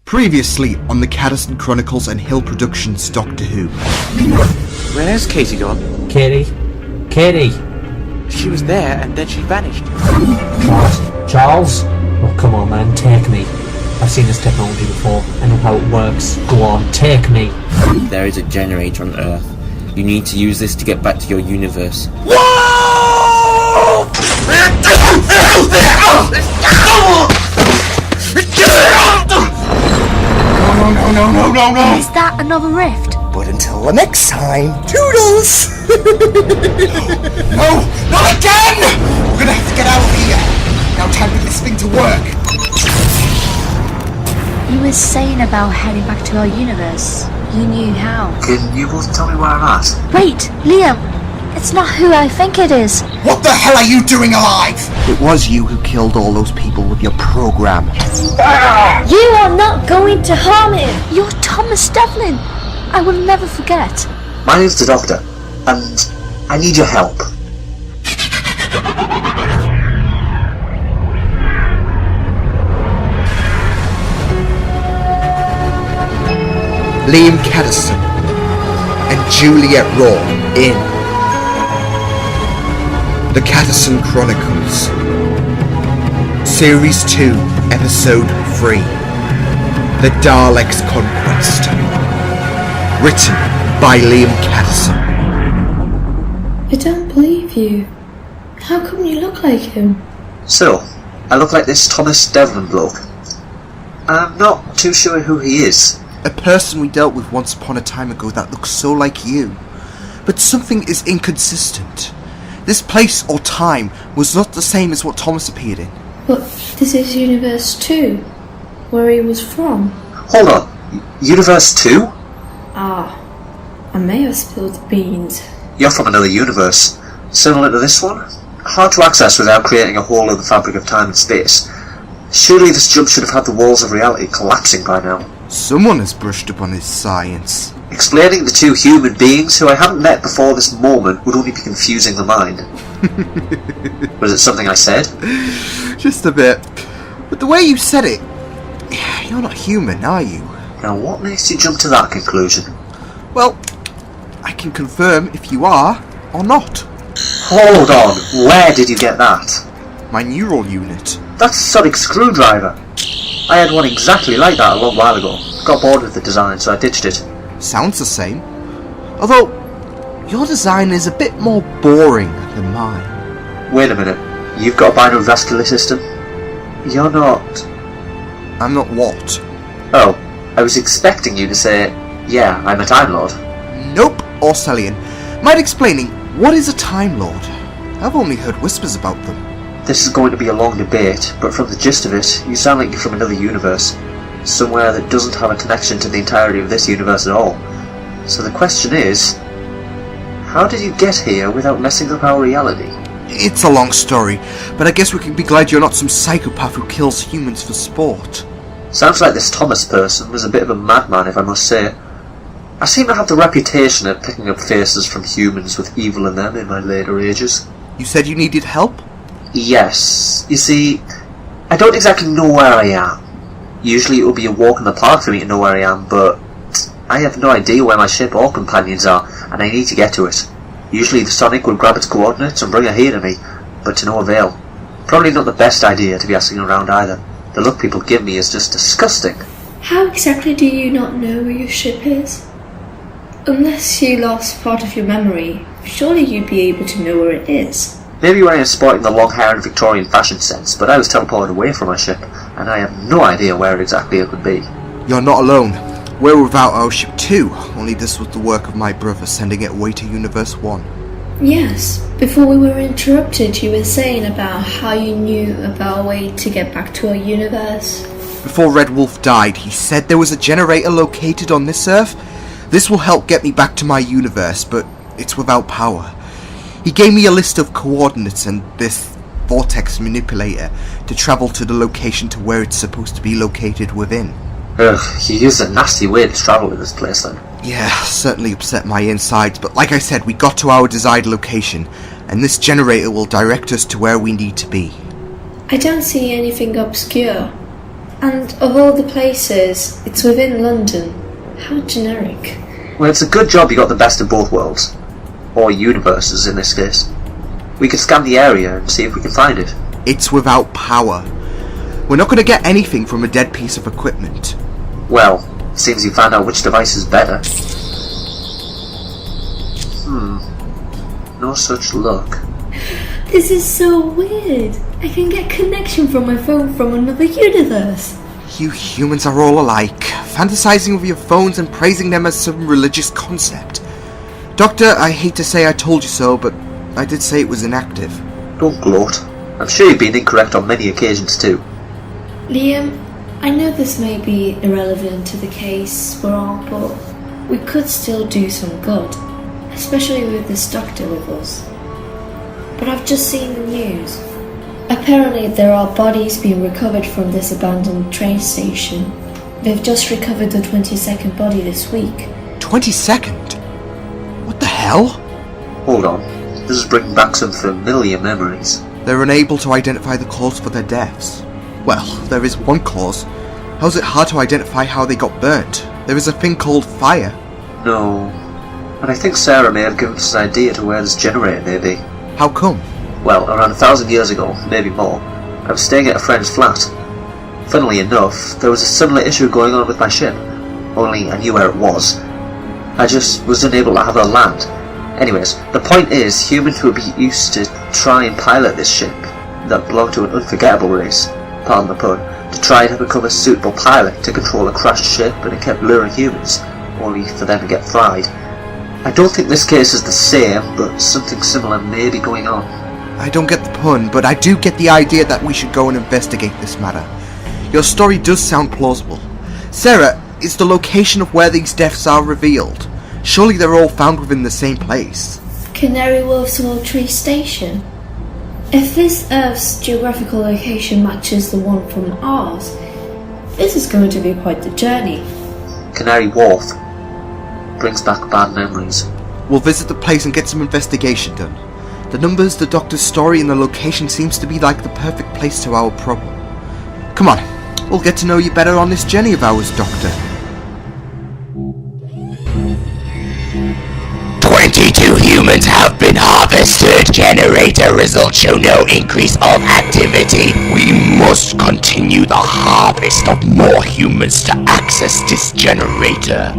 Previously on the Catterson Chronicles and Hill Productions Doctor Who. Where's Katie gone? Katie? She was there and then she vanished. What? Charles? Oh, come on, man, take me. I've seen this technology before. I know how it works. Go on, take me. There is a generator on Earth. You need to use this to get back to your universe. Whoa! No. Is that another rift? But until the next time, toodles! No, not again! We're gonna have to get out of here. Now time for this thing to work. You were saying about heading back to our universe. You knew how. Can you both tell me where I'm at? Wait, Liam! It's not who I think it is. What the hell are you doing alive? It was you who killed all those people with your program. You are not going to harm him! You're Thomas Devlin! I will never forget. My name's the Doctor, and I need your help. Liam Catterson and Juliet Raw in the Catterson Chronicles, Series 2, Episode 3, The Daleks Conquest. Written by Liam Catterson. I don't believe you. How come you look like him? So, I look like this Thomas Devlin bloke. I'm not too sure who he is. A person we dealt with once upon a time ago that looks so like you. But something is inconsistent. This place or time was not the same as what Thomas appeared in. But this is Universe 2, where he was from. Hold on, Universe 2? Ah, I may have spilled the beans. You're from another universe, similar to this one? Hard to access without creating a hole in the fabric of time and space. Surely this jump should have had the walls of reality collapsing by now. Someone has brushed up on his science. Explaining the two human beings who I haven't met before this moment would only be confusing the mind. Was it something I said? Just a bit. But the way you said it, you're not human, are you? Now what makes you jump to that conclusion? Well, I can confirm if you are or not. Hold on, where did you get that? My neural unit. That's a sonic screwdriver. I had one exactly like that a long while ago. Got bored with the design, so I ditched it. Sounds the same. Although, your design is a bit more boring than mine. Wait a minute, you've got a binary vascular system? You're not... I'm not what? Oh, I was expecting you to say, yeah, I'm a Time Lord. Nope, Orcelian. Mind explaining, what is a Time Lord? I've only heard whispers about them. This is going to be a long debate, but from the gist of it, you sound like you're from another universe. Somewhere that doesn't have a connection to the entirety of this universe at all. So the question is, how did you get here without messing up our reality? It's a long story, but I guess we can be glad you're not some psychopath who kills humans for sport. Sounds like this Thomas person was a bit of a madman, if I must say. I seem to have the reputation of picking up faces from humans with evil in them in my later ages. You said you needed help? Yes. You see, I don't exactly know where I am. Usually it would be a walk in the park for me to know where I am, but I have no idea where my ship or companions are, and I need to get to it. Usually the Sonic would grab its coordinates and bring it here to me, but to no avail. Probably not the best idea to be asking around either. The look people give me is just disgusting. How exactly do you not know where your ship is? Unless you lost part of your memory, surely you'd be able to know where it is. Maybe when I was sporting the long hair and Victorian fashion sense, but I was teleported away from my ship, and I have no idea where exactly it could be. You're not alone. We're without our ship too, only this was the work of my brother sending it away to Universe 1. Yes, before we were interrupted you were saying about how you knew about a way to get back to our universe. Before Red Wolf died, he said there was a generator located on this Earth. This will help get me back to my universe, but it's without power. He gave me a list of coordinates and this vortex manipulator to travel to the location to where it's supposed to be located within. Ugh, you used a nasty way to travel in this place then. Yeah, certainly upset my insides, but like I said, we got to our desired location, and this generator will direct us to where we need to be. I don't see anything obscure. And of all the places, it's within London. How generic. Well, it's a good job you got the best of both worlds. Or universes, in this case. We could scan the area and see if we can find it. It's without power. We're not going to get anything from a dead piece of equipment. Well, seems you found out which device is better. No such luck. This is so weird. I can get connection from my phone from another universe. You humans are all alike, fantasizing with your phones and praising them as some religious concept. Doctor, I hate to say I told you so, but I did say it was inactive. Don't gloat. I'm sure you've been incorrect on many occasions too. Liam, I know this may be irrelevant to the case we're on, but we could still do some good. Especially with this doctor with us. But I've just seen the news. Apparently there are bodies being recovered from this abandoned train station. They've just recovered the 22nd body this week. 22nd? What the hell? Hold on. This is bringing back some familiar memories. They're unable to identify the cause for their deaths. Well, there is one cause. How's it hard to identify how they got burnt? There is a thing called fire. No. But I think Sarah may have given us an idea to where this generator may be. How come? Well, around 1,000 years ago, maybe more, I was staying at a friend's flat. Funnily enough, there was a similar issue going on with my ship. Only I knew where it was. I just was unable to have her land. Anyways, the point is, humans would be used to try and pilot this ship that belonged to an unforgettable race, pardon the pun, to try to become a suitable pilot to control a crashed ship, and it kept luring humans, only for them to get fried. I don't think this case is the same, but something similar may be going on. I don't get the pun, but I do get the idea that we should go and investigate this matter. Your story does sound plausible. Sarah, is the location of where these deaths are revealed? Surely they're all found within the same place. Canary Wharf's Tree Station. If this Earth's geographical location matches the one from ours, this is going to be quite the journey. Canary Wharf brings back bad memories. We'll visit the place and get some investigation done. The numbers, the doctor's story, and the location seems to be like the perfect place to our problem. Come on, we'll get to know you better on this journey of ours, Doctor. 22 humans have been harvested. Generator results show no increase of activity. We must continue the harvest of more humans to access this generator.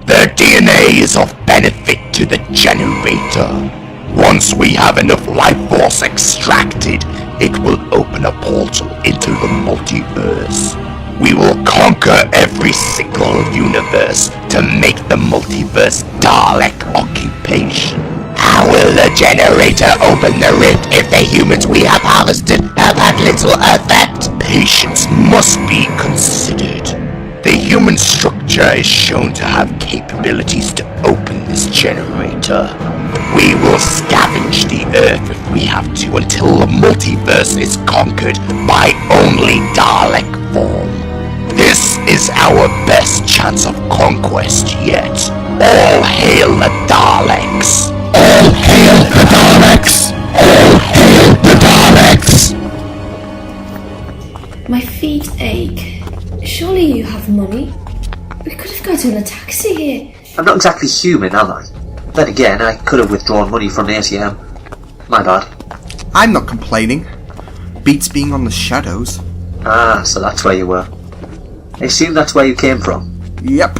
Their DNA is of benefit to the generator. Once we have enough life force extracted, it will open a portal into the multiverse. We will conquer every single universe to make the multiverse Dalek occupation. How will the generator open the rift if the humans we have harvested have had little effect? Patience must be considered. The human structure is shown to have capabilities to open this generator. We will scavenge the Earth if we have to until the multiverse is conquered by only Dalek form. This is our best chance of conquest yet. All hail the Daleks! All hail the Daleks! All hail the Daleks! My feet ache. Surely you have money. We could have gotten a taxi here. I'm not exactly human, am I? Then again, I could have withdrawn money from the ATM. My bad. I'm not complaining. Beats being on the shadows. Ah, so that's where you were. I assume that's where you came from. Yep.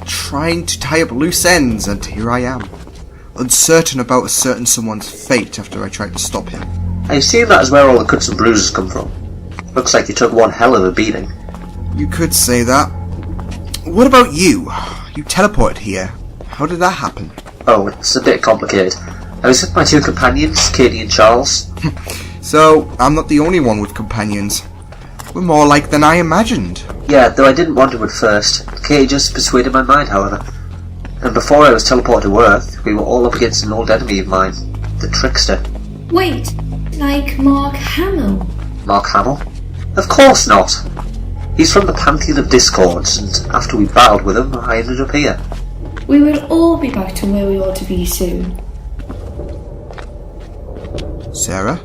Trying to tie up loose ends, and here I am. Uncertain about a certain someone's fate after I tried to stop him. I assume that is where all the cuts and bruises come from. Looks like you took one hell of a beating. You could say that. What about you? You teleported here. How did that happen? Oh, it's a bit complicated. I was with my two companions, Katie and Charles. So, I'm not the only one with companions. We're more alike than I imagined. Yeah, though I didn't want to at first. Katie just persuaded my mind, however. And before I was teleported to Earth, we were all up against an old enemy of mine, the Trickster. Wait, like Mark Hamill? Mark Hamill? Of course not! He's from the Pantheon of Discords, and after we battled with him, I ended up here. We will all be back to where we ought to be soon. Sarah?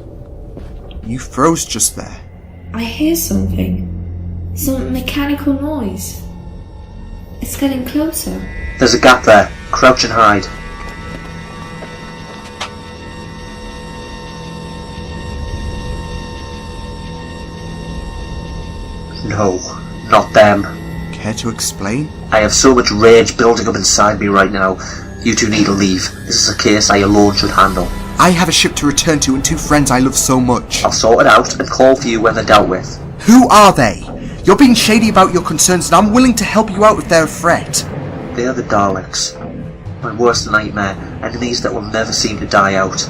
You froze just there. I hear something. Some mechanical noise. It's getting closer. There's a gap there. Crouch and hide. No, not them. Care to explain? I have so much rage building up inside me right now. You two need to leave. This is a case I alone should handle. I have a ship to return to and 2 friends I love so much. I'll sort it out and call for you when they're dealt with. Who are they? You're being shady about your concerns and I'm willing to help you out if they're a threat. They are the Daleks. My worst nightmare, enemies that will never seem to die out.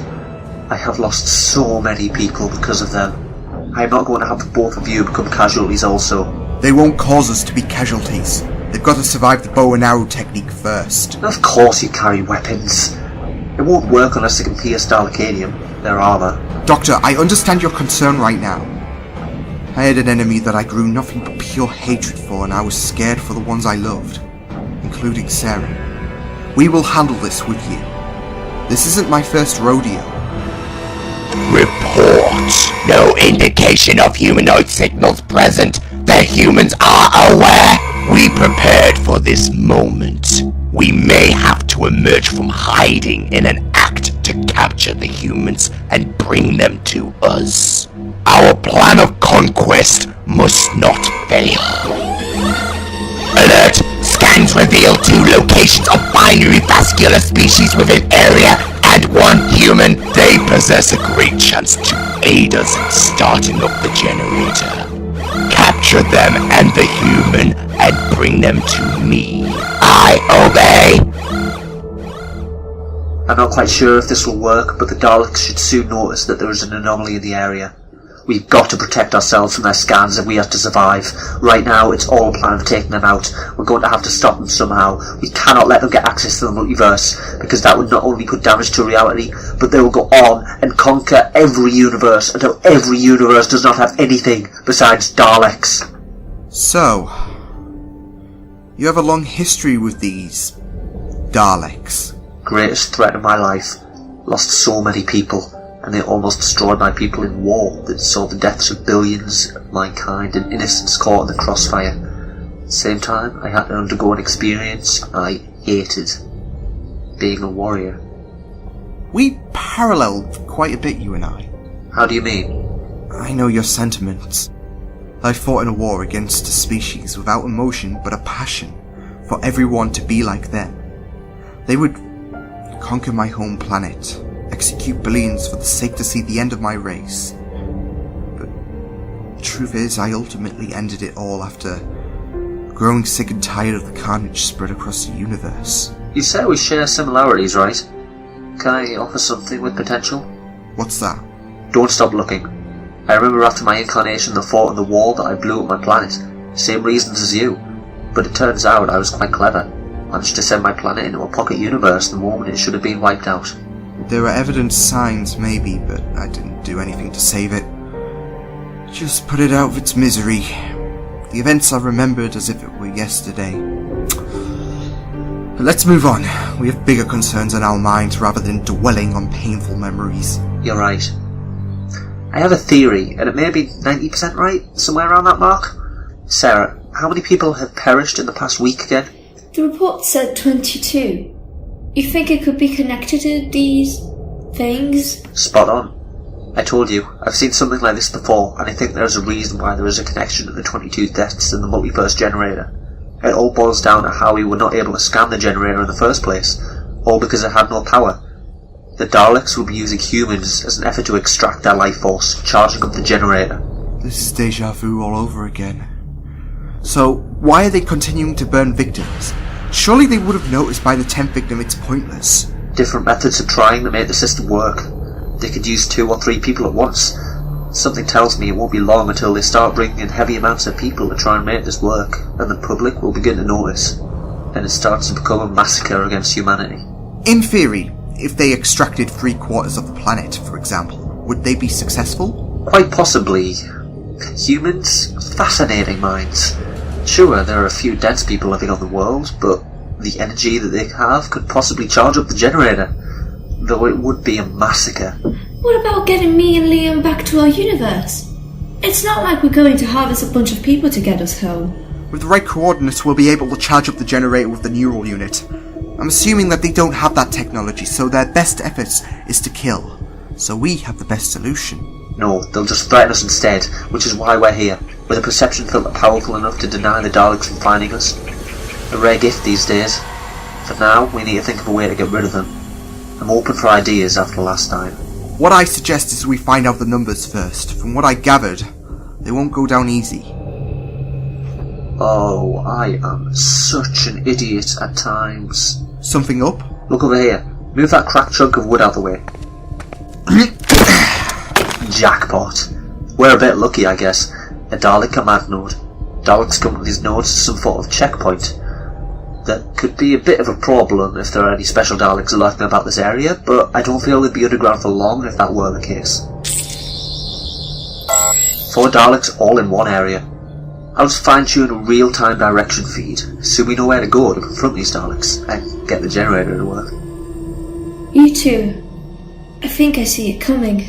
I have lost so many people because of them. I am not going to have the both of you become casualties also. They won't cause us to be casualties. They've got to survive the bow and arrow technique first. Of course you carry weapons. It won't work unless they can pierce Dalekanium, their armour. Doctor, I understand your concern right now. I had an enemy that I grew nothing but pure hatred for, and I was scared for the ones I loved, including Sarah. We will handle this with you. This isn't my first rodeo. Report. No indication of humanoid signals present. The humans are aware. We prepared for this moment. We may have to emerge from hiding in an act to capture the humans and bring them to us. Our plan of conquest must not fail. Alert! Scans reveal 2 locations of binary vascular species within area and 1 human. They possess a great chance to aid us in starting up the generator. Capture them and the human and bring them to me. I obey! I'm not quite sure if this will work, but the Daleks should soon notice that there is an anomaly in the area. We've got to protect ourselves from their scans if we are to survive. Right now, it's all a plan of taking them out. We're going to have to stop them somehow. We cannot let them get access to the multiverse, because that would not only put damage to reality, but they will go on and conquer every universe until every universe does not have anything besides Daleks. So, you have a long history with these Daleks. Greatest threat of my life. Lost so many people. And they almost destroyed my people in war that saw the deaths of billions of mankind and innocents caught in the crossfire. At the same time, I had to undergo an experience I hated. Being a warrior. We paralleled quite a bit, you and I. How do you mean? I know your sentiments. I fought in a war against a species without emotion but a passion for everyone to be like them. They would conquer my home planet, execute billions for the sake to see the end of my race. But the truth is, I ultimately ended it all after growing sick and tired of the carnage spread across the universe. You say we share similarities, right? Can I offer something with potential? What's that? Don't stop looking. I remember after my incarnation the fort on the wall that I blew up my planet. Same reasons as you. But it turns out I was quite clever. Managed to send my planet into a pocket universe the moment it should have been wiped out. There were evidence signs, maybe, but I didn't do anything to save it. Just put it out of its misery. The events are remembered as if it were yesterday. But let's move on. We have bigger concerns on our minds rather than dwelling on painful memories. You're right. I have a theory, and it may be 90% right, somewhere around that mark. Sarah, how many people have perished in the past week again? The report said 22. You think it could be connected to these things? Spot on. I told you, I've seen something like this before, and I think there's a reason why there is a connection to the 22 deaths in the multiverse generator. It all boils down to how we were not able to scan the generator in the first place, all because it had no power. The Daleks will be using humans as an effort to extract their life force, charging up the generator. This is deja vu all over again. So, why are they continuing to burn victims? Surely they would have noticed by the 10th victim it's pointless. Different methods of trying to make the system work. They could use 2 or 3 people at once. Something tells me it won't be long until they start bringing in heavy amounts of people to try and make this work, and the public will begin to notice. And it starts to become a massacre against humanity. In theory, if they extracted 3/4 of the planet, for example, would they be successful? Quite possibly. Humans? Fascinating minds. Sure, there are a few dense people living on the world, but the energy that they have could possibly charge up the generator. Though it would be a massacre. What about getting me and Liam back to our universe? It's not like we're going to harvest a bunch of people to get us home. With the right coordinates, we'll be able to charge up the generator with the neural unit. I'm assuming that they don't have that technology, so their best efforts is to kill. So we have the best solution. No, they'll just threaten us instead, which is why we're here, with a perception filter powerful enough to deny the Daleks from finding us. A rare gift these days. For now, we need to think of a way to get rid of them. I'm open for ideas after last time. What I suggest is we find out the numbers first. From what I gathered, they won't go down easy. Oh, I am such an idiot at times. Something up? Look over here. Move that cracked chunk of wood out of the way. Jackpot. We're a bit lucky, I guess. A Dalek command node. Daleks come with these nodes to some sort of checkpoint. That could be a bit of a problem if there are any special Daleks lurking about this area, but I don't feel they'd be underground for long if that were the case. 4 Daleks all in one area. I'll just fine-tune a real-time direction feed, so we know where to go to confront these Daleks, and get the generator to work. You two. I think I see it coming.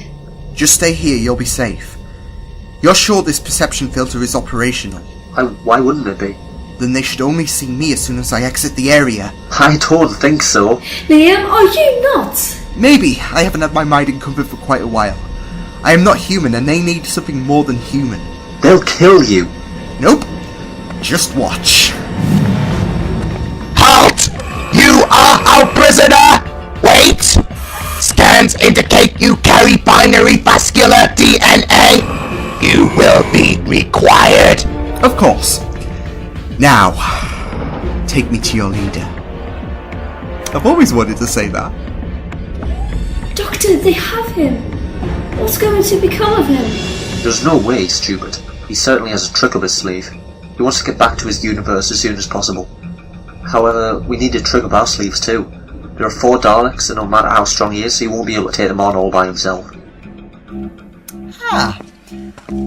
Just stay here, you'll be safe. You're sure this perception filter is operational? Why wouldn't it be? Then they should only see me as soon as I exit the area. I don't think so. Liam, are you not? Maybe. I haven't had my mind in comfort for quite a while. I am not human, and they need something more than human. They'll kill you. Nope. Just watch. Halt! You are our prisoner! Wait! Scans indicate you carry binary vascular DNA. You will be required. Of course. Now, take me to your leader. I've always wanted to say that. Doctor, they have him. What's going to become of him? There's no way, stupid. He certainly has a trick up his sleeve. He wants to get back to his universe as soon as possible. However, we need a trick up our sleeves too. There are 4 Daleks, and no matter how strong he is, he won't be able to take them on all by himself. Ah,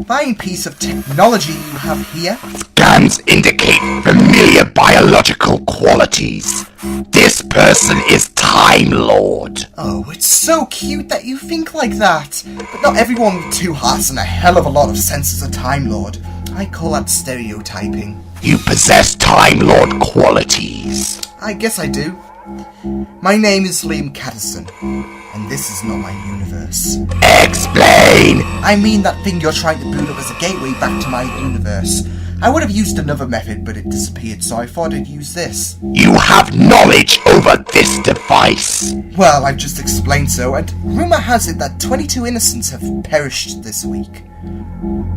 fine piece of technology you have here. Scans indicate familiar biological qualities. This person is Time Lord. Oh, it's so cute that you think like that. But not everyone with 2 hearts and a hell of a lot of sense is a Time Lord. I call that stereotyping. You possess Time Lord qualities. I guess I do. My name is Liam Catterson, and this is not my universe. Explain! I mean that thing you're trying to boot up as a gateway back to my universe. I would have used another method, but it disappeared, so I thought I'd use this. You have knowledge over this device. Well, I've just explained so, and rumour has it that 22 innocents have perished this week.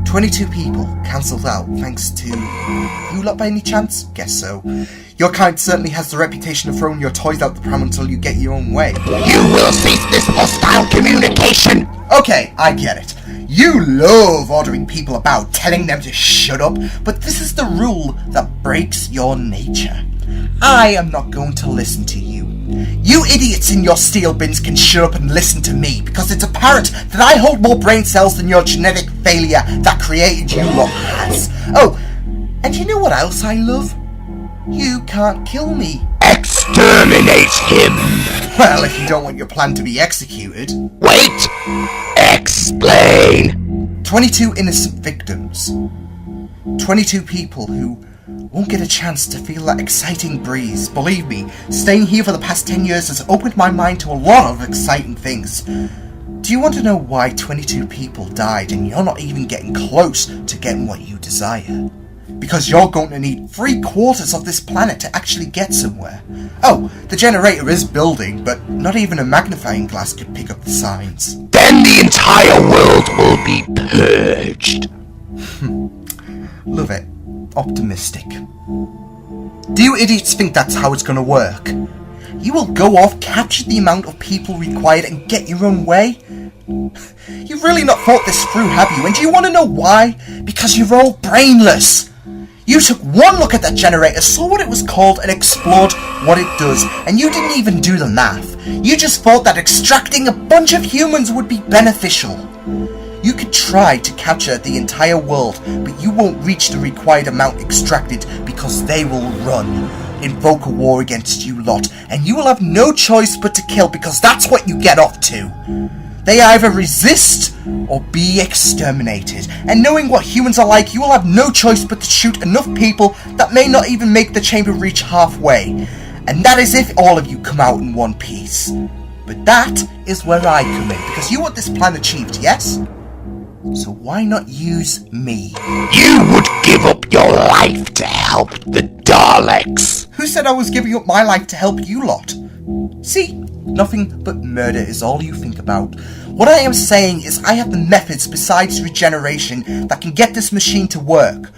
22 people cancelled out thanks to... You lot by any chance? Guess so. Your kind certainly has the reputation of throwing your toys out the pram until you get your own way. You will cease this hostile communication. Okay, I get it. You love ordering people about, telling them to shut up, but this is the rule that breaks your nature. I am not going to listen to you. You idiots in your steel bins can shut up and listen to me, because it's apparent that I hold more brain cells than your genetic failure that created you lot has. Oh, and you know what else I love? You can't kill me. Exterminate him. Well, if you don't want your plan to be executed. Wait. Explain. 22 innocent victims. 22 people who won't get a chance to feel that exciting breeze. Believe me, staying here for the past 10 years has opened my mind to a lot of exciting things. Do you want to know why 22 people died and you're not even getting close to getting what you desire? Because you're going to need 3/4 of this planet to actually get somewhere. Oh, the generator is building, but not even a magnifying glass could pick up the signs. Then the entire world will be purged. Love it. Optimistic. Do you idiots think that's how it's gonna work? You will go off, capture the amount of people required, and get your own way? You've really not thought this through, have you? And do you want to know why? Because you're all brainless. You took one look at that generator, saw what it was called, and explored what it does, and you didn't even do the math. You just thought that extracting a bunch of humans would be beneficial. You could try to capture the entire world, but you won't reach the required amount extracted because they will run, invoke a war against you lot, and you will have no choice but to kill because that's what you get off to. They either resist or be exterminated. And knowing what humans are like, you will have no choice but to shoot enough people that may not even make the chamber reach halfway. And that is if all of you come out in one piece. But that is where I come in, because you want this plan achieved, yes? So why not use me? You would give up your life to help the Daleks. Who said I was giving up my life to help you lot? See, nothing but murder is all you think about. What I am saying is I have the methods besides regeneration that can get this machine to work.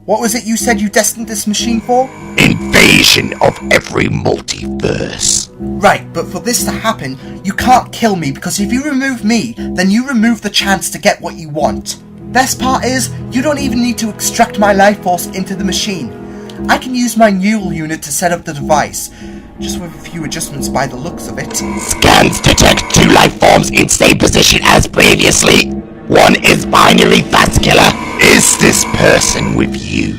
What was it you said you destined this machine for? Invasion of every multiverse. Right, but for this to happen, you can't kill me, because if you remove me, then you remove the chance to get what you want. Best part is, you don't even need to extract my life force into the machine. I can use my neural unit to set up the device, just with a few adjustments by the looks of it. Scans detect 2 life forms in same position as previously. One is binary vascular. Is this person with you?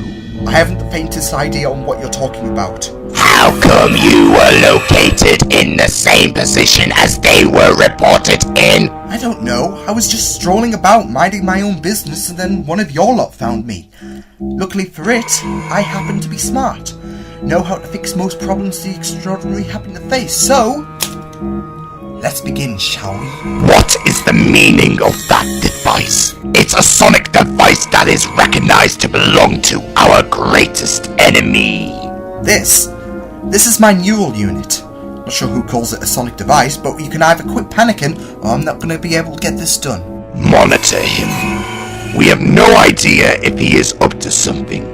I haven't the faintest idea on what you're talking about. How come you were located in the same position as they were reported in? I don't know. I was just strolling about, minding my own business, and then one of your lot found me. Luckily for it, I happen to be smart. Know how to fix most problems the extraordinary happen to face, so... let's begin, shall we? What is the meaning of that device? It's a sonic device that is recognized to belong to our greatest enemy. This is my neural unit. Not sure who calls it a sonic device, but you can either quit panicking, or I'm not going to be able to get this done. Monitor him. We have no idea if he is up to something.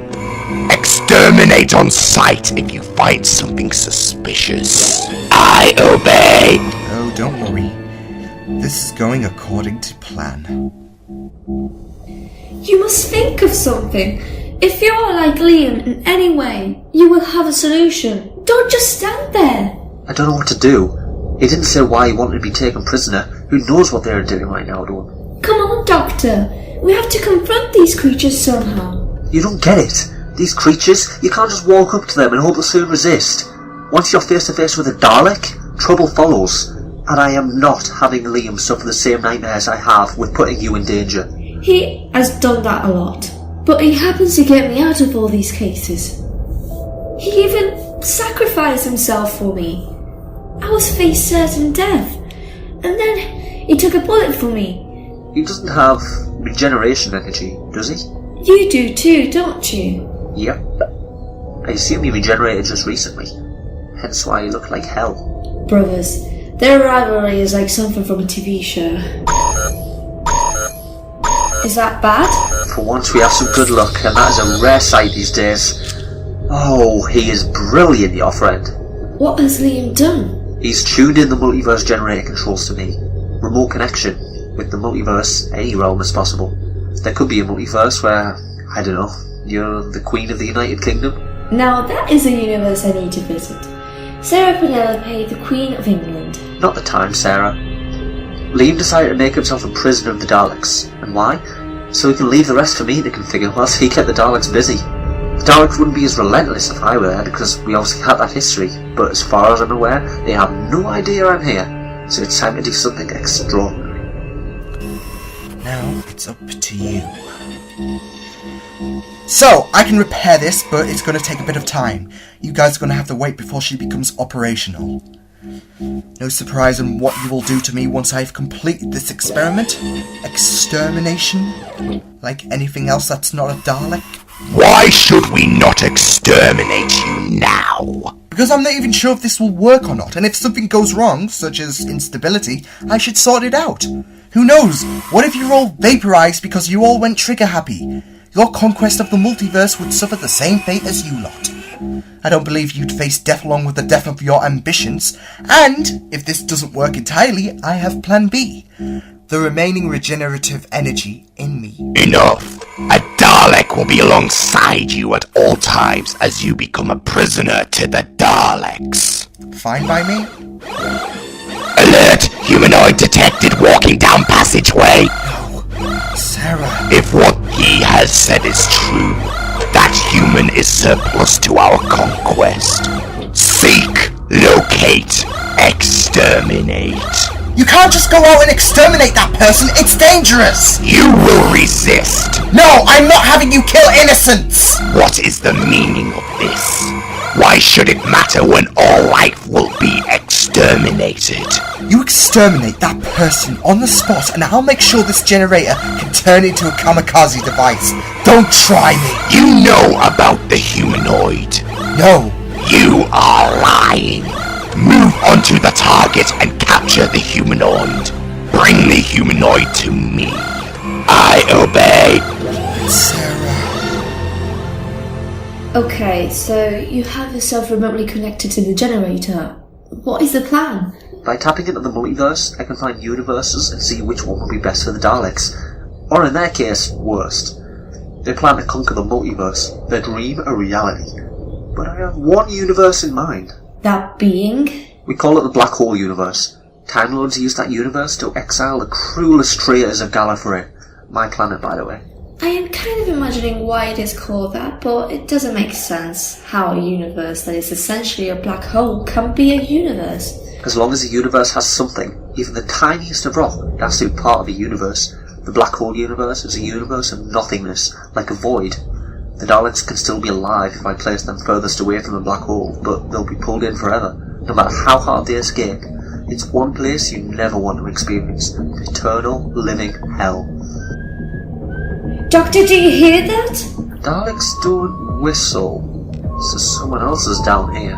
Exterminate on sight if you find something suspicious. I obey. Oh, don't worry. This is going according to plan. You must think of something. If you are like Liam in any way, you will have a solution. Don't just stand there. I don't know what to do. He didn't say why he wanted to be taken prisoner. Who knows what they're doing right now to him? Come on, Doctor. We have to confront these creatures somehow. You don't get it. These creatures, you can't just walk up to them and hope they'll soon resist. Once you're face to face with a Dalek, trouble follows. And I am not having Liam suffer the same nightmares I have with putting you in danger. He has done that a lot. But he happens to get me out of all these cases. He even sacrificed himself for me. I was faced certain death. And then he took a bullet for me. He doesn't have regeneration energy, does he? You do too, don't you? Yep. I assume he regenerated just recently. Hence why you look like hell. Brothers, their rivalry is like something from a TV show. Is that bad? For once we have some good luck, and that is a rare sight these days. Oh, he is brilliant, your friend. What has Liam done? He's tuned in the multiverse generator controls to me. Remote connection. With the multiverse, any realm is possible. There could be a multiverse where, I don't know, you're the Queen of the United Kingdom. Now that is a universe I need to visit. Sarah Penelope, the Queen of England. Not the time, Sarah. Liam decided to make himself a prisoner of the Daleks. And why? So he can leave the rest for me to configure whilst he kept the Daleks busy. The Daleks wouldn't be as relentless if I were there, because we obviously had that history. But as far as I'm aware, they have no idea I'm here. So it's time to do something extraordinary. Now it's up to you. So, I can repair this, but it's going to take a bit of time. You guys are going to have to wait before she becomes operational. No surprise on what you will do to me once I've completed this experiment. Extermination? Like anything else that's not a Dalek? Why should we not exterminate you now? Because I'm not even sure if this will work or not, and if something goes wrong, such as instability, I should sort it out. Who knows? What if you're all vaporized because you all went trigger happy? Your conquest of the multiverse would suffer the same fate as you lot. I don't believe you'd face death along with the death of your ambitions, and if this doesn't work entirely, I have plan B. The remaining regenerative energy in me. Enough! A Dalek will be alongside you at all times as you become a prisoner to the Daleks. Fine by me? Alert! Humanoid detected walking down passageway. No. Sarah. If what he has said is true, that human is surplus to our conquest. Seek, locate, exterminate. You can't just go out and exterminate that person. It's dangerous. You will resist. No, I'm not having you kill innocents. What is the meaning of this? Why should it matter when all life will be exterminated? You exterminate that person on the spot and I'll make sure this generator can turn into a kamikaze device. Don't try me. You know about the humanoid. No. You are lying. Move onto the target and capture the humanoid. Bring the humanoid to me. I obey. Sarah. Okay, so you have yourself remotely connected to the generator. What is the plan? By tapping into the multiverse, I can find universes and see which one will be best for the Daleks. Or in their case, worst. They plan to conquer the multiverse, their dream a reality. But I have one universe in mind. That being? We call it the Black Hole Universe. Time Lords use that universe to exile the cruelest traitors of Gallifrey. My planet, by the way. I am kind of imagining why it is called that, but it doesn't make sense how a universe that is essentially a black hole can be a universe. As long as a universe has something, even the tiniest of rock, it has to be part of a universe. The Black Hole Universe is a universe of nothingness, like a void. The Daleks can still be alive if I place them furthest away from the black hole, but they'll be pulled in forever, no matter how hard they escape. It's one place you never want to experience. Eternal, living hell. Doctor, do you hear that? Daleks don't whistle, so someone else is down here.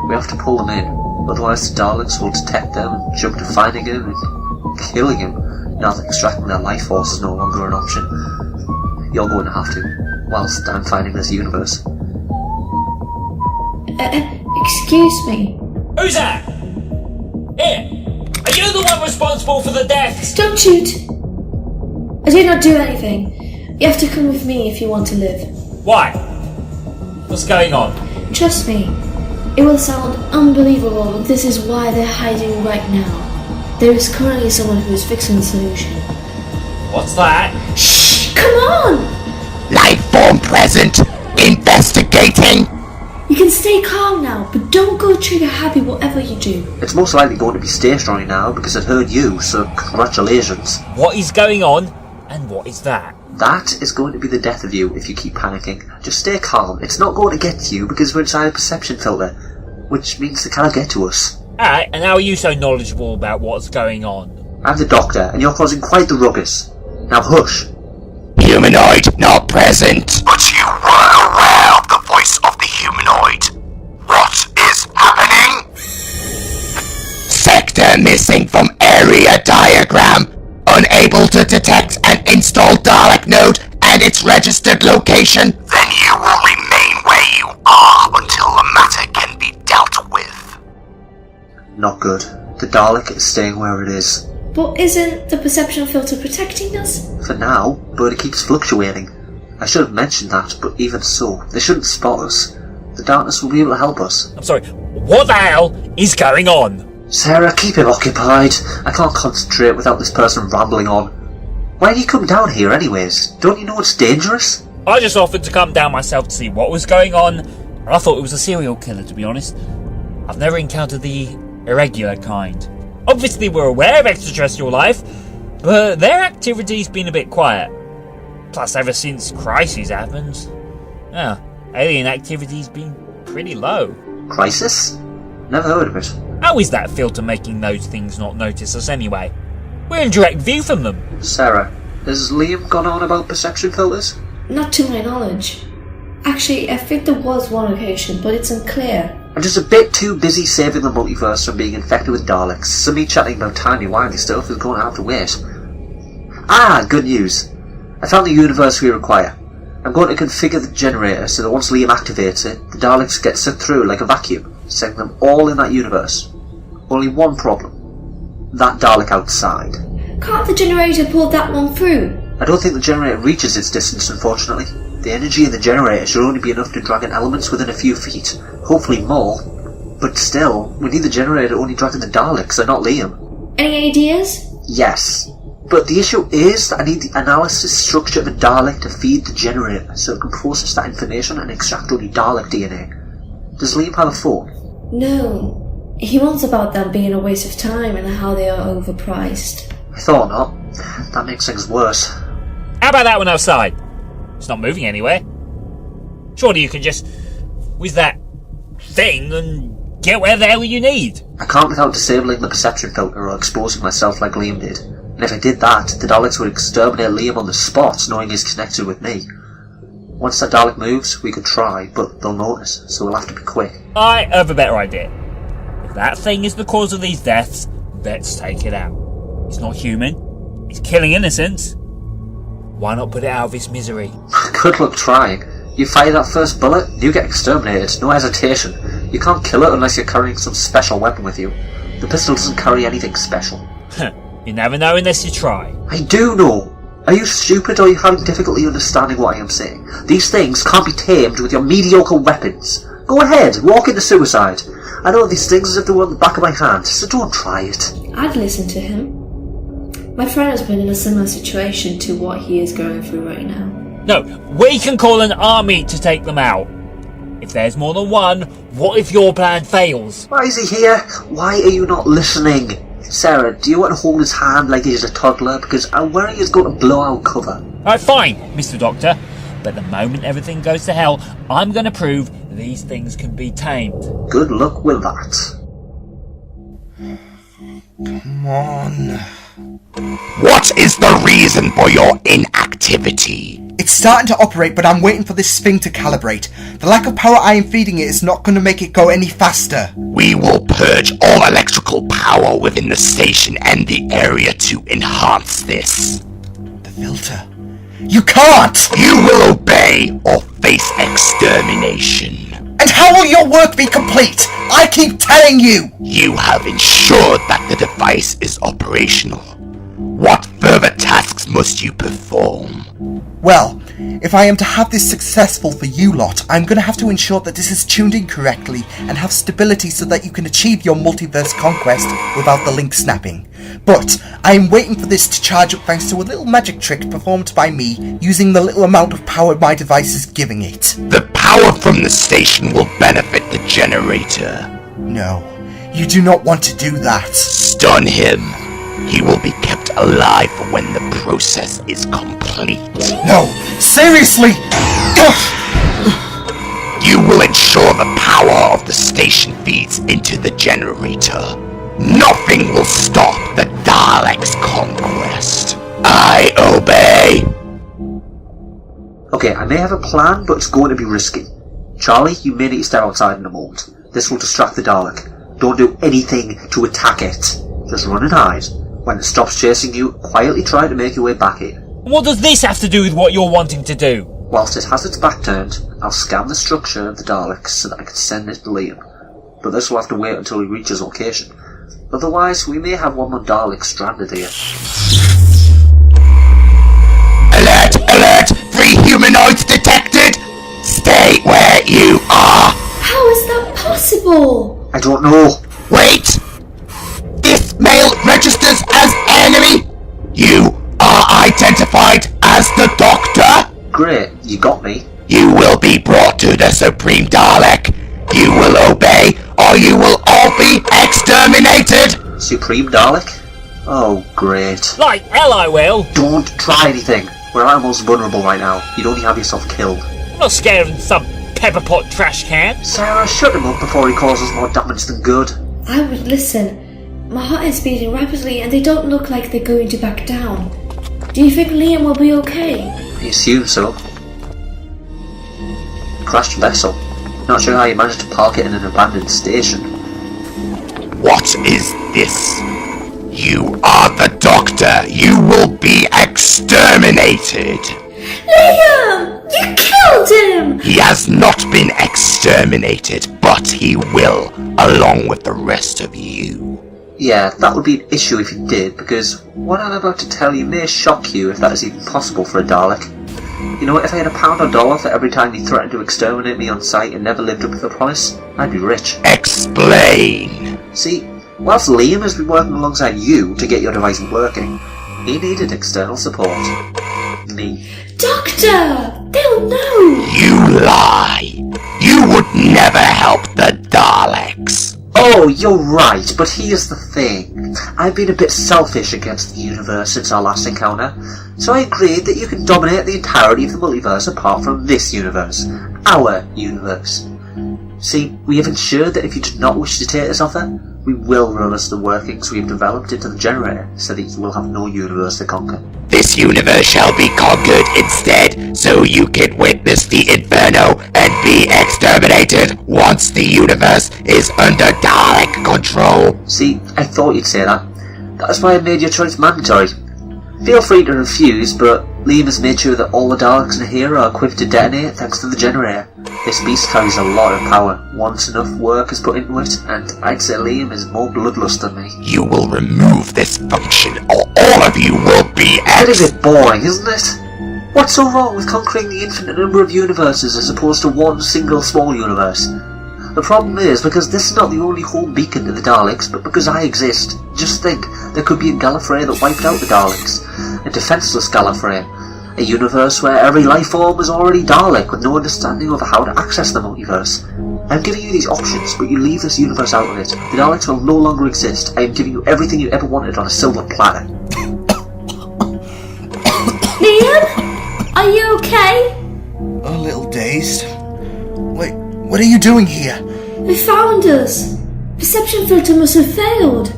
We have to pull them in, otherwise the Daleks will detect them and jump to finding him and killing him, now that extracting their life force is no longer an option. You're going to have to, whilst I'm finding this universe. Excuse me. Who's that? Here! Are you the one responsible for the deaths? Don't shoot! I did not do anything. You have to come with me if you want to live. Why? What's going on? Trust me. It will sound unbelievable, but this is why they're hiding right now. There is currently someone who is fixing the solution. What's that? Shh! Come on! Life form present. Investigating. You can stay calm now, but don't go trigger happy whatever you do. It's most likely going to be stationary now because it heard you, so congratulations. What is going on, and what is that? That is going to be the death of you if you keep panicking. Just stay calm. It's not going to get to you because we're inside a perception filter, which means they cannot get to us. Alright, and how are you so knowledgeable about what's going on? I'm the Doctor, and you're causing quite the ruckus. Now hush. Humanoid not present. But you were aware of the voice of the humanoid. What is happening? Sector missing from area diagram. Unable to detect and install Dalek node and its registered location. Then you will remain where you are until the matter can be dealt with. Not good. The Dalek is staying where it is. But isn't the perception filter protecting us? For now, but it keeps fluctuating. I should have mentioned that, but even so, they shouldn't spot us. The darkness will be able to help us. I'm sorry, what the hell is going on? Sarah, keep him occupied. I can't concentrate without this person rambling on. Why do you come down here anyways? Don't you know it's dangerous? I just offered to come down myself to see what was going on, and I thought it was a serial killer, to be honest. I've never encountered the irregular kind. Obviously we're aware of extraterrestrial life, but their activity's been a bit quiet. Plus, ever since Crisis happened, alien activity's been pretty low. Crisis? Never heard of it. How is that filter making those things not notice us anyway? We're in direct view from them. Sarah, has Liam gone on about perception filters? Not to my knowledge. Actually, I think there was one occasion, but it's unclear. I'm just a bit too busy saving the multiverse from being infected with Daleks, so me chatting about timey-wimey stuff is going to have to wait. Ah, good news. I found the universe we require. I'm going to configure the generator so that once Liam activates it, the Daleks get sucked through like a vacuum, sending them all in that universe. Only one problem. That Dalek outside. Can't the generator pull that one through? I don't think the generator reaches its distance, unfortunately. The energy in the generator should only be enough to drag in elements within a few feet. Hopefully more. But still, we need the generator only dragging the Daleks and not Liam. Any ideas? Yes. But the issue is that I need the analysis structure of a Dalek to feed the generator so it can process that information and extract only Dalek DNA. Does Liam have a phone? No. He wants about them being a waste of time and how they are overpriced. I thought not. That makes things worse. How about that one outside? It's not moving anywhere. Surely you can just whiz that thing and get where the hell you need. I can't without disabling the perception filter or exposing myself like Liam did. And if I did that, the Daleks would exterminate Liam on the spot, knowing he's connected with me. Once that Dalek moves, we could try, but they'll notice, so we'll have to be quick. I have a better idea. If that thing is the cause of these deaths, let's take it out. It's not human. It's killing innocents. Why not put it out of its misery? Good luck trying. You fire that first bullet, you get exterminated, no hesitation. You can't kill it unless you're carrying some special weapon with you. The pistol doesn't carry anything special. You never know unless you try. I do know. Are you stupid or are you having difficulty understanding what I am saying? These things can't be tamed with your mediocre weapons. Go ahead, walk into suicide. I know these things as if they were on the back of my hand, so don't try it. I'd listen to him. My friend has been in a similar situation to what he is going through right now. No, we can call an army to take them out. If there's more than one, what if your plan fails? Why is he here? Why are you not listening? Sarah, do you want to hold his hand like he's a toddler? Because I'm worried he's going to blow out cover. Alright, fine, Mr. Doctor. But the moment everything goes to hell, I'm going to prove these things can be tamed. Good luck with that. Come on. What is the reason for your inactivity? It's starting to operate, but I'm waiting for this thing to calibrate. The lack of power I am feeding it is not going to make it go any faster. We will purge all electrical power within the station and the area to enhance this. The filter. You can't! You will obey or face extermination. And how will your work be complete? I keep telling you! You have ensured that the device is operational. What further tasks must you perform? Well, if I am to have this successful for you lot, I'm going to have to ensure that this is tuned in correctly and have stability so that you can achieve your multiverse conquest without the link snapping. But I am waiting for this to charge up thanks to a little magic trick performed by me using the little amount of power my device is giving it. The power from the station will benefit the generator. No, you do not want to do that. Stun him. He will be kept alive when the process is complete. No, seriously! You will ensure the power of the station feeds into the generator. Nothing will stop the Daleks' conquest. I obey. Okay, I may have a plan, but it's going to be risky. Charlie, you may need to stay outside in a moment. This will distract the Dalek. Don't do anything to attack it. Just run and hide. When it stops chasing you, quietly try to make your way back in. What does this have to do with what you're wanting to do? Whilst it has its back turned, I'll scan the structure of the Daleks so that I can send it to Liam. But this will have to wait until he reaches location. Otherwise, we may have one more Dalek stranded here. Alert! Alert! 3 humanoids detected! Stay where you are! How is that possible? I don't know. Wait! This mail registers as enemy! You are identified as the Doctor! Great, you got me. You will be brought to the Supreme Dalek! You will obey, or you will all be exterminated! Supreme Dalek? Oh, great. Like hell I will! Don't try anything. We're almost vulnerable right now. You'd only have yourself killed. I'm not scared of some pepper pot trash can. Sarah, shut him up before he causes more damage than good. I would listen. My heart is beating rapidly and they don't look like they're going to back down. Do you think Liam will be okay? I assume so. Crashed vessel. Not sure how you managed to park it in an abandoned station. What is this? You are the Doctor. You will be exterminated. Liam! You killed him! He has not been exterminated, but he will, along with the rest of you. Yeah, that would be an issue if you did, because what I'm about to tell you may shock you if that is even possible for a Dalek. You know, if I had £1 or $1 for every time he threatened to exterminate me on sight and never lived up to the promise, I'd be rich. Explain. See, whilst Liam has been working alongside you to get your device working, he needed external support. Me. Doctor! They'll know! You lie. You would never help the Daleks. Oh, No, you're right, but here's the thing. I've been a bit selfish against the universe since our last encounter, so I agreed that you can dominate the entirety of the multiverse apart from this universe. Our universe. See, we have ensured that if you do not wish to take this offer, we will release the workings we have developed into the generator, so that you will have no universe to conquer. This universe shall be conquered instead, so you can witness the inferno and be exterminated once the universe is under Dalek control. See, I thought you'd say that. That's why I made your choice mandatory. Feel free to refuse, but Liam has made sure that all the Daleks in here are equipped to detonate thanks to the generator. This beast carries a lot of power, once enough work is put into it, and I'd say Liam is more bloodlust than me. You will remove this function, or all of you will be It's a bit boring, isn't it? What's so wrong with conquering the infinite number of universes as opposed to one single small universe? The problem is, because this is not the only home beacon to the Daleks, but because I exist. Just think, there could be a Gallifrey that wiped out the Daleks. A defenceless Gallifrey. A universe where every life form was already Dalek with no understanding of how to access the multiverse. I'm giving you these options, but you leave this universe out of it. The Daleks will no longer exist. I am giving you everything you ever wanted on a silver platter. Liam? Are you okay? A little dazed. Wait, what are you doing here? They found us. Perception filter must have failed.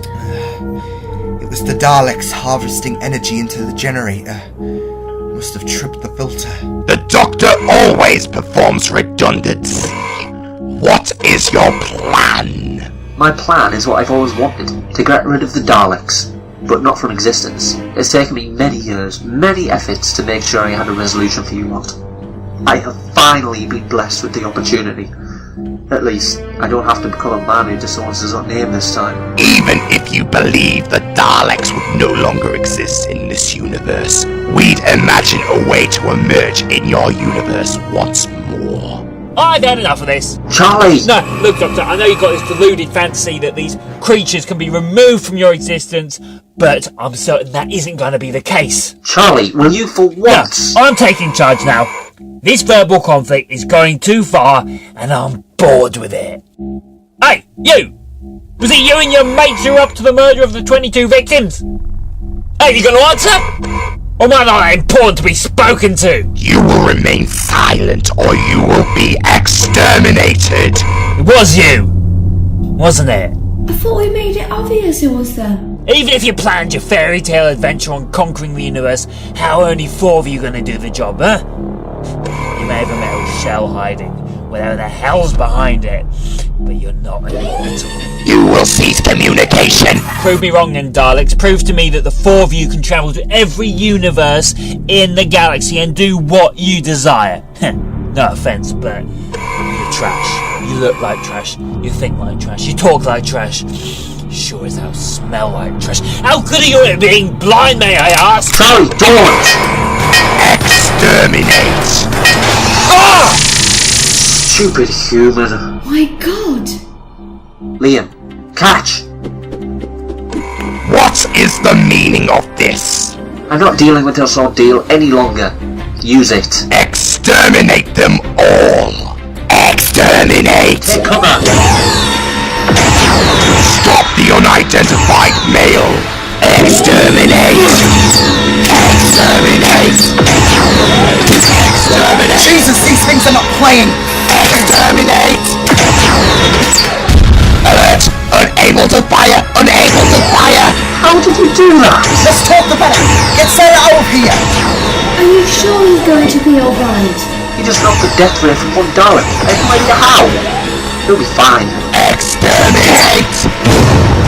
It was the Daleks harvesting energy into the generator. Must have tripped the filter. The Doctor always performs redundancy. What is your plan? My plan is what I've always wanted, to get rid of the Daleks, but not from existence. It's taken me many years, many efforts to make sure I had a resolution for you lot. I have finally been blessed with the opportunity. At least, I don't have to become a man who disowns his own name this time. Even if you believe the Daleks would no longer exist in this universe, we'd imagine a way to emerge in your universe once more. I've had enough of this. Charlie! No, look, Doctor, I know you've got this deluded fantasy that these creatures can be removed from your existence, but I'm certain that isn't going to be the case. Charlie, will you for once? No, I'm taking charge now. This verbal conflict is going too far, and I'm bored with it. Hey, you! Was it you and your mates who were up to the murder of the 22 victims? Hey, you going to answer? Or am I not important to be spoken to? You will remain silent, or you will be exterminated. It was you, wasn't it? I thought we made it obvious it was them. Even if you planned your fairy tale adventure on conquering the universe, how are only 4 of you going to do the job, huh? You may have a metal shell hiding, whatever the hell's behind it, but you're not immortal. You will cease communication. Prove me wrong then, Daleks. Prove to me that the 4 of you can travel to every universe in the galaxy and do what you desire. No offense, but you're trash. You look like trash. You think like trash. You talk like trash. You sure as hell smell like trash. How good are you at being blind, may I ask? Charlie, don't! Exterminate! Ah! Stupid human. My God! Liam, catch! What is the meaning of this? I'm not dealing with this ordeal any longer. Use it. Exterminate them all! Exterminate! Take cover! Stop the unidentified male! Exterminate! Exterminate! Exterminate! Jesus, these things are not playing! Exterminate! Alert! Unable to fire! Unable to fire! How did you do that? Let's talk the better! Get Sarah out of here! Are you sure he's going to be alright? You just knocked the death ray from one Dalek. I have no idea how. He'll be fine. Exterminate!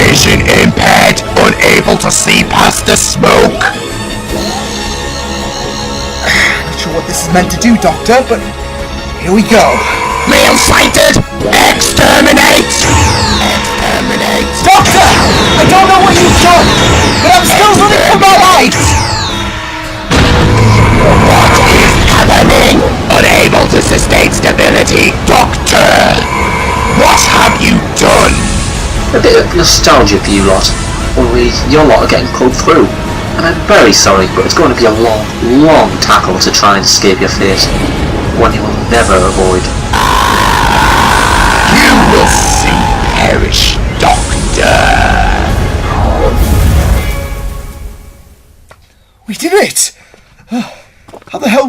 Vision impaired, unable to see past the smoke. Not sure what this is meant to do, Doctor, but here we go. Male sighted! Exterminate! Exterminate! Doctor! I don't know what you've done, but I'm still running for my life! What is happening? Unable to sustain stability. Doctor! What have you done? A bit of nostalgia for you lot. Only your lot are getting pulled through. And I'm very sorry, but it's going to be a long, long tackle to try and escape your fate. One you will never avoid. You will soon perish, Doctor.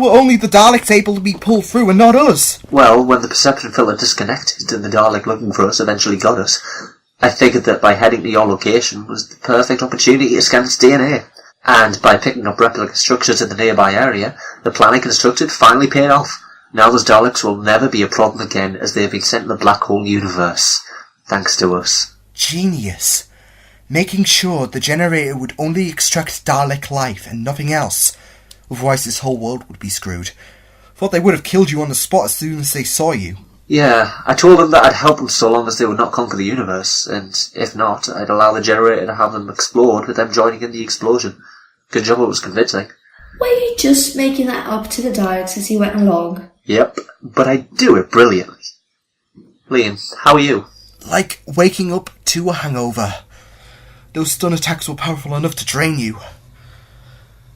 were only the Daleks able to be pulled through and not us? Well, when the perception filter disconnected and the Dalek looking for us eventually got us, I figured that by heading to your location was the perfect opportunity to scan its DNA. And by picking up replica structures in the nearby area, the plan I constructed finally paid off. Now those Daleks will never be a problem again, as they have been sent to the black hole universe. Thanks to us. Genius. Making sure the generator would only extract Dalek life and nothing else. Otherwise this whole world would be screwed. Thought they would have killed you on the spot as soon as they saw you. Yeah, I told them that I'd help them so long as they would not conquer the universe, and if not, I'd allow the generator to have them explode with them joining in the explosion. Good job it was convincing. Were you just making that up to the Daleks as you went along? Yep, but I do it brilliantly. Liam, how are you? Like waking up to a hangover. Those stun attacks were powerful enough to drain you.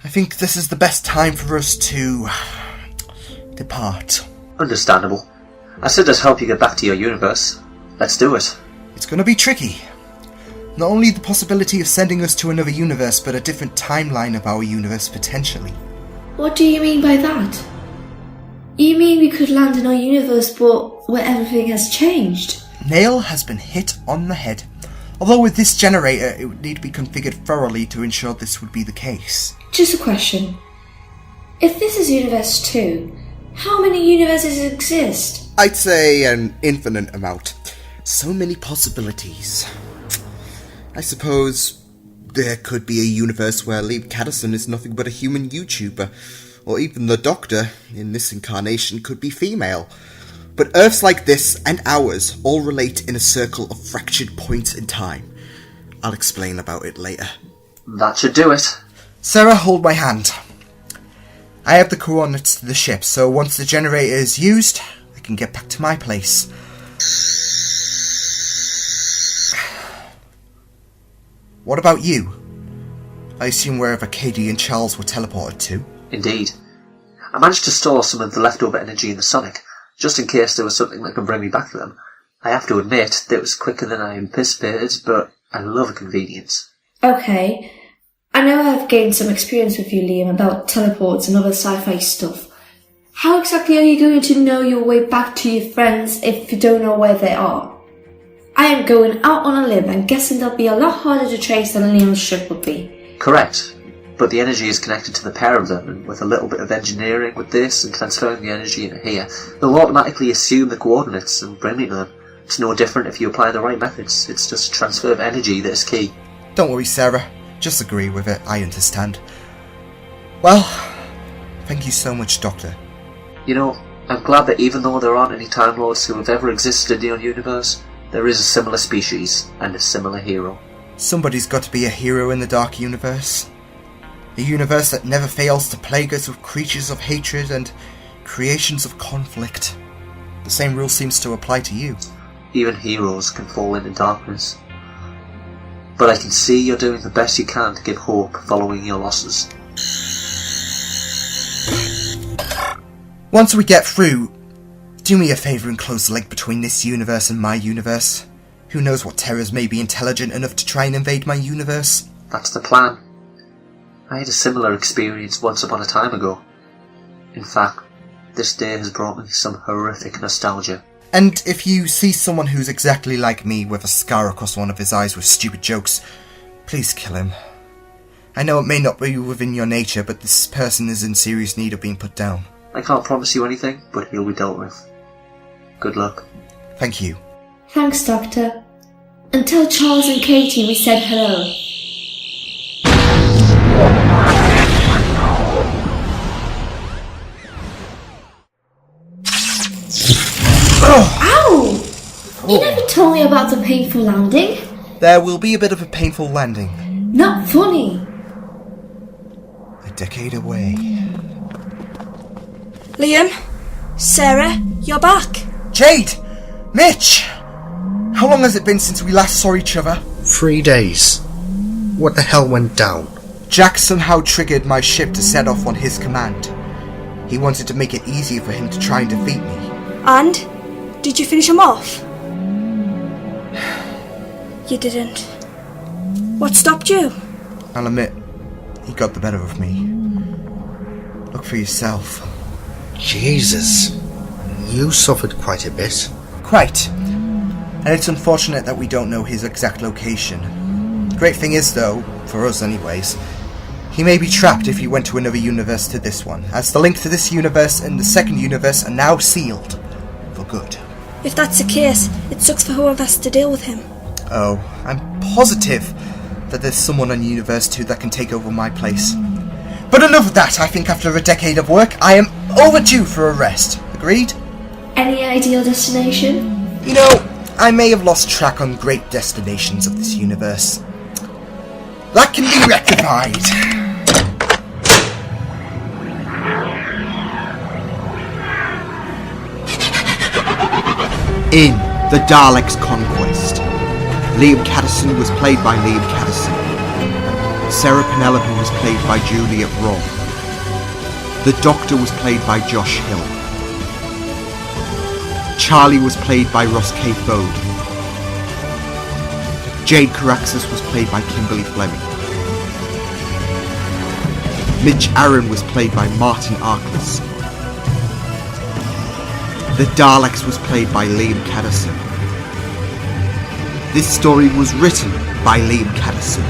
I think this is the best time for us to depart. Understandable. I said just help you get back to your universe. Let's do it. It's gonna be tricky. Not only the possibility of sending us to another universe, but a different timeline of our universe potentially. What do you mean by that? You mean we could land in our universe but where everything has changed? Nail has been hit on the head. Although with this generator, it would need to be configured thoroughly to ensure this would be the case. Just a question. If this is Universe 2, how many universes exist? I'd say an infinite amount. So many possibilities. I suppose there could be a universe where Liam Catterson is nothing but a human YouTuber, or even the Doctor, in this incarnation, could be female. But Earths like this and ours all relate in a circle of fractured points in time. I'll explain about it later. That should do it. Sarah, hold my hand. I have the coordinates to the ship, so once the generator is used, I can get back to my place. What about you? I assume wherever Katie and Charles were teleported to? Indeed. I managed to store some of the leftover energy in the Sonic, just in case there was something that could bring me back to them. I have to admit that it was quicker than I anticipated, but I love a convenience. Okay. I know I've gained some experience with you, Liam, about teleports and other sci-fi stuff. How exactly are you going to know your way back to your friends if you don't know where they are? I am going out on a limb and guessing they'll be a lot harder to trace than Liam's ship would be. Correct. But the energy is connected to the pair of them, and with a little bit of engineering with this and transferring the energy into here, they'll automatically assume the coordinates and bring me to them. It's no different if you apply the right methods. It's just a transfer of energy that is key. Don't worry, Sarah. Just agree with it. I understand. Well, thank you so much, Doctor. You know, I'm glad that even though there aren't any Time Lords who have ever existed in your universe, there is a similar species and a similar hero. Somebody's got to be a hero in the Dark Universe. A universe that never fails to plague us with creatures of hatred and creations of conflict. The same rule seems to apply to you. Even heroes can fall into darkness. But I can see you're doing the best you can to give hope following your losses. Once we get through, do me a favour and close the link between this universe and my universe. Who knows what terrors may be intelligent enough to try and invade my universe? That's the plan. I had a similar experience once upon a time ago. In fact, this day has brought me some horrific nostalgia. And if you see someone who's exactly like me with a scar across one of his eyes with stupid jokes, please kill him. I know it may not be within your nature, but this person is in serious need of being put down. I can't promise you anything, but he'll be dealt with. Good luck. Thank you. Thanks, Doctor. And tell Charles and Katie we said hello. Ow! You never told me about the painful landing. There will be a bit of a painful landing. Not funny. A decade away. Liam? Sarah? You're back? Jade! Mitch! How long has it been since we last saw each other? 3 days. What the hell went down? Jack somehow triggered my ship to set off on his command. He wanted to make it easier for him to try and defeat me. And? Did you finish him off? You didn't. What stopped you? I'll admit, he got the better of me. Look for yourself. Jesus. You suffered quite a bit. Quite. And it's unfortunate that we don't know his exact location. The great thing is, though, for us anyways, he may be trapped if he went to another universe to this one, as the link to this universe and the second universe are now sealed. For good. If that's the case, it sucks for whoever has to deal with him. Oh, I'm positive that there's someone on Universe 2 that can take over my place. But enough of that. I think after a decade of work, I am overdue for a rest. Agreed? Any ideal destination? You know, I may have lost track on great destinations of this universe. That can be rectified. In the Daleks' Conquest, Liam Catterson was played by Liam Catterson. Sarah Penelope was played by Juliet Raw. The Doctor was played by Josh Hill. Charlie was played by Ross K. Fode. Jade Caraxes was played by Kimberly Fleming. Mitch Aaron was played by Martin Arkless. The Daleks was played by Liam Catterson. This story was written by Liam Catterson.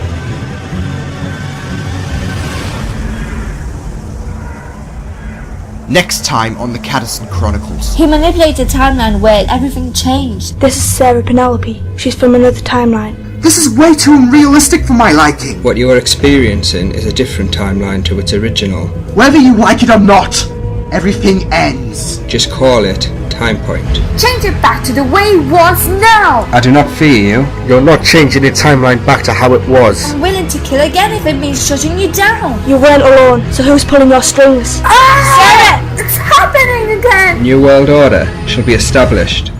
Next time on the Catterson Chronicles. He manipulated a timeline where everything changed. This is Sarah Penelope. She's from another timeline. This is way too unrealistic for my liking. What you are experiencing is a different timeline to its original. Whether you like it or not, everything ends. Just call it Time Point. Change it back to the way it was now. I do not fear you. You're not changing the timeline back to how it was. I'm willing to kill again if it means shutting you down. You weren't alone, so who's pulling your strings? Sarah! It's happening again! New World Order shall be established.